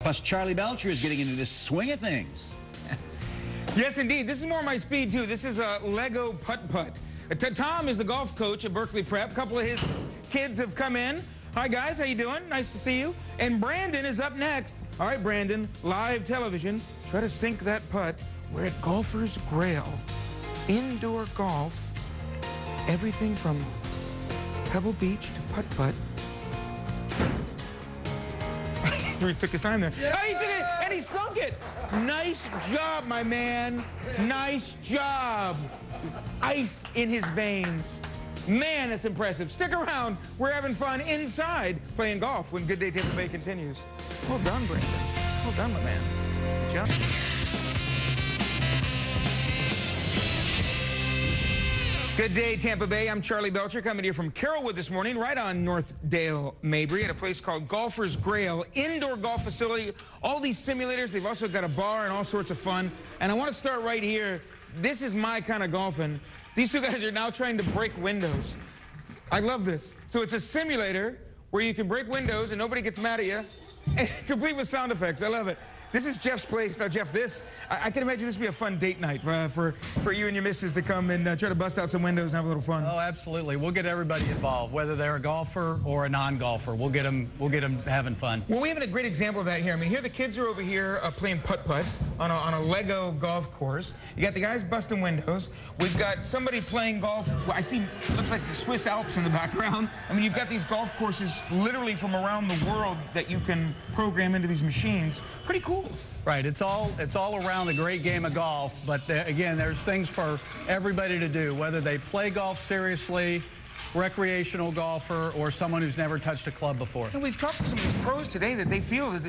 Plus, Charlie Belcher is getting into the swing of things. Yes, indeed. This is more my speed, too. This is a Lego putt-putt. Tom is the golf coach at Berkeley Prep. A couple of his kids have come in. Hi, guys. How you doing? Nice to see you. And Brandon is up next. All right, Brandon, live television. Try to sink that putt. We're at Golfer's Grail. Indoor golf. Everything from Pebble Beach to putt-putt. He took his time there. Yeah. Oh, he took it, and he sunk it. Nice job, my man. Nice job. Ice in his veins. Man, that's impressive. Stick around. We're having fun inside playing golf when Good Day Tampa Bay continues. Well done, Brandon. Well done, my man. Good job. Good day, Tampa Bay. I'm Charlie Belcher, coming to you from Carrollwood this morning, right on Northdale Mabry, at a place called Golfer's Grail, indoor golf facility. All these simulators. They've also got a bar and all sorts of fun. And I want to start right here. This is my kind of golfing. These two guys are now trying to break windows. I love this. So it's a simulator where you can break windows and nobody gets mad at you, and complete with sound effects. I love it. This is Jeff's place. Now, Jeff, I can imagine this would be a fun date night for you and your missus to come and try to bust out some windows and have a little fun. Oh, absolutely. We'll get everybody involved, whether they're a golfer or a non-golfer. We'll get them having fun. Well, we have a great example of that here. I mean, here the kids are over here playing putt-putt on a Lego golf course. You got the guys busting windows. We've got somebody playing golf. I see, looks like the Swiss Alps in the background. I mean, you've got these golf courses literally from around the world that you can program into these machines. Pretty cool. Right, it's all around the great game of golf, but again, there's things for everybody to do, whether they play golf seriously, recreational golfer, or someone who's never touched a club before. And we've talked to some of these pros today that they feel that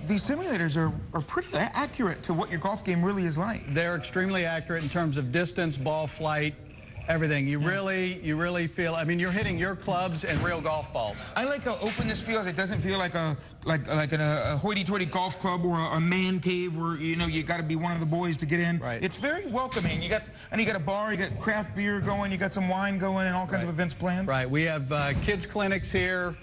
these simulators are pretty accurate to what your golf game really is like. They're extremely accurate in terms of distance, ball flight, everything. You really feel, I mean, you're hitting your clubs and real golf balls. I like how open this feels. It doesn't feel like a hoity-toity golf club or a man cave where, you know, you got to be one of the boys to get in. Right. It's very welcoming. You got a bar, you got craft beer going, you got some wine going, and all kinds of events planned. Right. We have kids clinics here.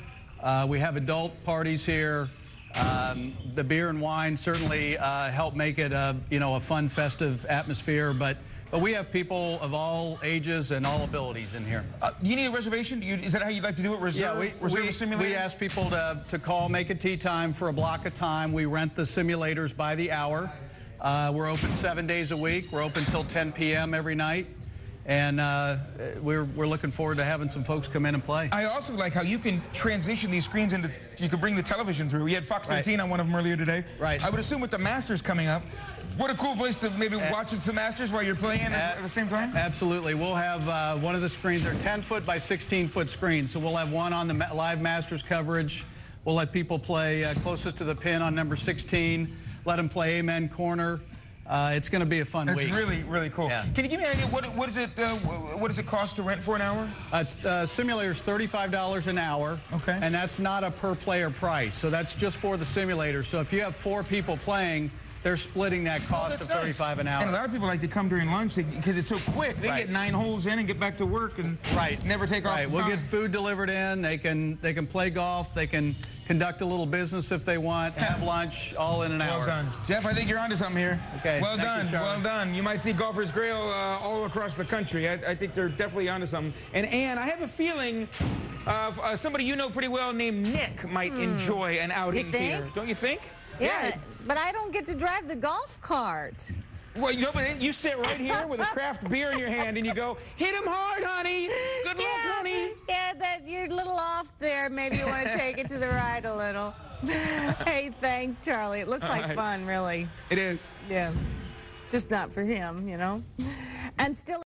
We have adult parties here. The beer and wine certainly help make it a fun, festive atmosphere, but we have people of all ages and all abilities in here. You need a reservation? Is that how you'd like to do it? Reserve a simulator? We ask people to call, make a tee time for a block of time. We rent the simulators by the hour. We're open 7 days a week. We're open till 10 p.m. every night. And we're looking forward to having some folks come in and play. I also like how you can transition these screens into, you can bring the television through. We had Fox 15 on one of them earlier today. Right. I would assume with the Masters coming up, what a cool place to maybe watch some Masters while you're playing at the same time? Absolutely. We'll have one of the screens. They're 10-foot by 16-foot screens. So we'll have one on the live Masters coverage. We'll let people play closest to the pin on number 16. Let them play Amen Corner. It's going to be a fun week. It's really, really cool. Yeah. Can you give me an idea, what does it cost to rent for an hour? Simulator's $35 an hour. Okay. And that's not a per player price. So that's just for the simulator. So if you have 4 people playing, they're splitting that cost of $35 an hour. And a lot of people like to come during lunch because it's so quick. They get 9 holes in and get back to work and never take off. We'll get food delivered in. They can play golf. They can conduct a little business if they want. Have lunch, all in an hour. Well done, Jeff. I think you're onto something here. Okay. Well done. You, well done. You might see Golfer's Grail all across the country. I think they're definitely onto something. And Ann, I have a feeling somebody you know pretty well named Nick might enjoy an outing here. Don't you think? Yeah, but I don't get to drive the golf cart. Well, you sit right here with a craft beer in your hand and you go, hit him hard, honey. Good luck, honey. Yeah, you're a little off there. Maybe you want to take it to the right a little. Hey, thanks, Charlie. It looks like fun, really. It is. Yeah, just not for him, you know. And still.